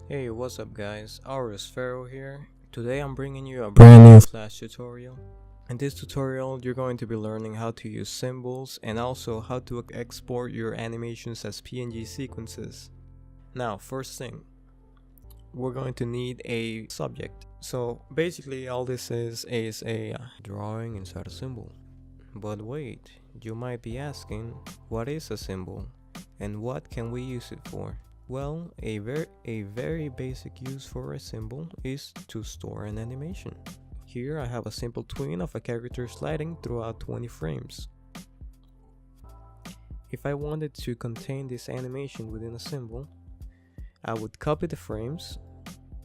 Hey, what's up guys, Aurus Pharaoh here. Today I'm bringing you a brand new Flash tutorial. In this tutorial you're going to be learning how to use symbols and also how to export your animations as PNG sequences. Now first thing, we're going to need a subject. So basically all this is a drawing inside a symbol. But wait, you might be asking, what is a symbol and what can we use it for? Well, a very basic use for a symbol is to store an animation. Here I have a simple tween of a character sliding throughout 20 frames. If I wanted to contain this animation within a symbol, I would copy the frames,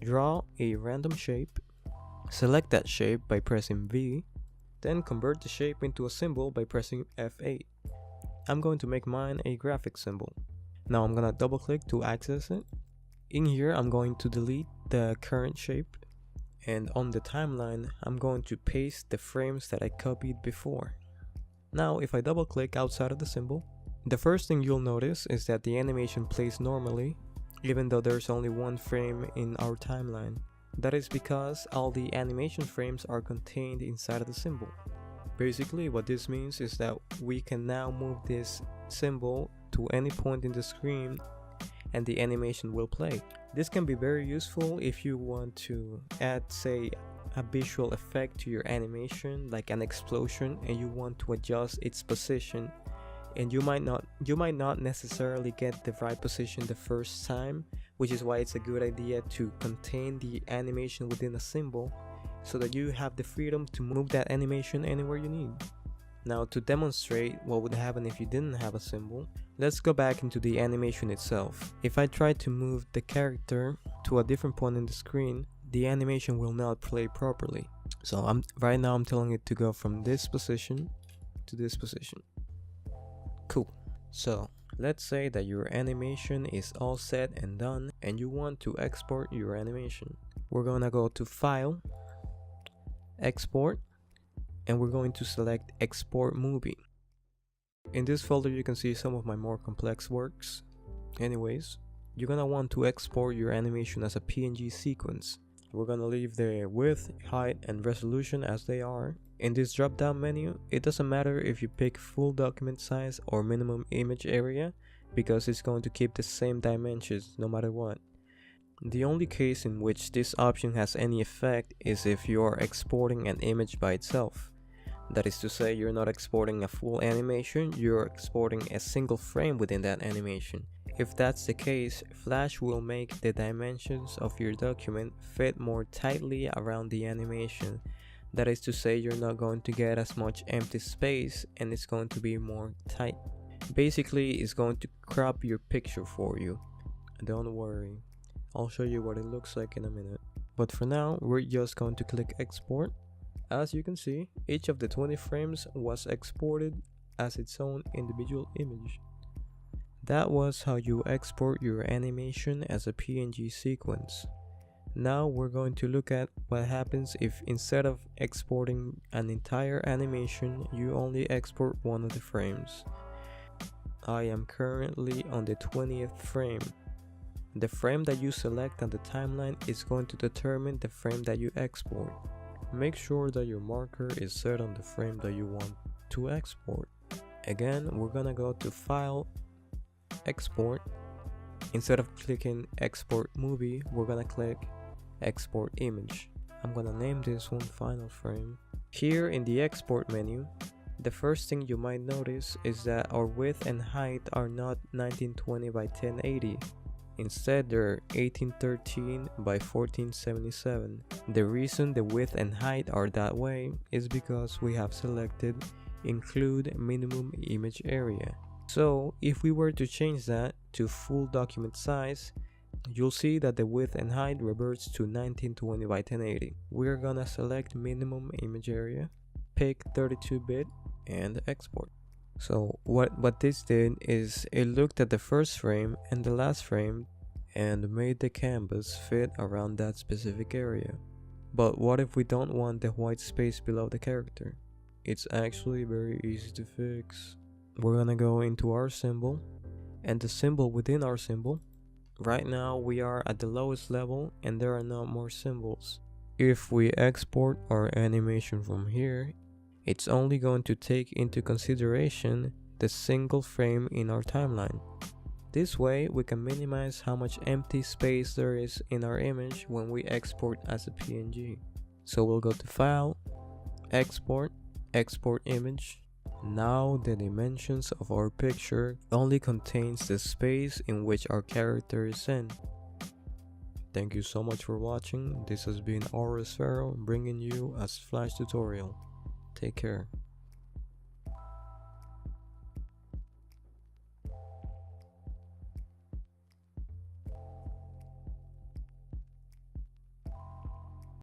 draw a random shape, select that shape by pressing V, then convert the shape into a symbol by pressing F8. I'm going to make mine a graphic symbol. Now I'm gonna double click to access it. In here I'm going to delete the current shape, and on the timeline I'm going to paste the frames that I copied before. Now if I double click outside of the symbol, the first thing you'll notice is that the animation plays normally even though there's only one frame in our timeline. That is because all the animation frames are contained inside of the symbol. Basically what this means is that we can now move this symbol to any point in the screen and the animation will play. This can be very useful if you want to add, say, a visual effect to your animation, like an explosion, and you want to adjust its position, and you might not necessarily get the right position the first time, which is why it's a good idea to contain the animation within a symbol so that you have the freedom to move that animation anywhere you need. Now to demonstrate what would happen if you didn't have a symbol, let's go back into the animation itself. If I try to move the character to a different point in the screen, the animation will not play properly. So right now I'm telling it to go from this position to this position. Cool. So let's say that your animation is all set and done and you want to export your animation. We're gonna go to File, Export, and we're going to select Export Movie. In this folder you can see some of my more complex works. Anyways, you're gonna want to export your animation as a PNG sequence. We're gonna leave the width, height, and resolution as they are. In this drop down menu, it doesn't matter if you pick full document size or minimum image area because it's going to keep the same dimensions no matter what. The only case in which this option has any effect is if you are exporting an image by itself. That is to say, you're not exporting a full animation, you're exporting a single frame within that animation. If that's the case, Flash will make the dimensions of your document fit more tightly around the animation. That is to say, you're not going to get as much empty space and it's going to be more tight. Basically, it's going to crop your picture for you. Don't worry, I'll show you what it looks like in a minute. But for now, we're just going to click export. As you can see, each of the 20 frames was exported as its own individual image. That was how you export your animation as a PNG sequence. Now we're going to look at what happens if instead of exporting an entire animation, you only export one of the frames. I am currently on the 20th frame. The frame that you select on the timeline is going to determine the frame that you export. Make sure that your marker is set on the frame that you want to export. Again, we're gonna go to File, Export. Instead of clicking Export Movie, we're gonna click Export Image. I'm gonna name this one Final Frame. Here in the Export menu, the first thing you might notice is that our width and height are not 1920 by 1080. Instead, they're 1813 by 1477. The reason the width and height are that way is because we have selected Include Minimum Image Area. So if we were to change that to full document size, you'll see that the width and height reverts to 1920 by 1080. We're gonna select Minimum Image Area, pick 32-bit, and export. So what this did is it looked at the first frame and the last frame and made the canvas fit around that specific area. But what if we don't want the white space below the character? It's actually very easy to fix. We're gonna go into our symbol, and the symbol within our symbol, Right now we are at the lowest level and there are no more symbols. If we export our animation from here, it's only going to take into consideration the single frame in our timeline. This way we can minimize how much empty space there is in our image when we export as a PNG. So we'll go to File, Export, Export Image. Now the dimensions of our picture only contains the space in which our character is in. Thank you so much for watching. This has been Aura bringing you a Flash tutorial. Take care.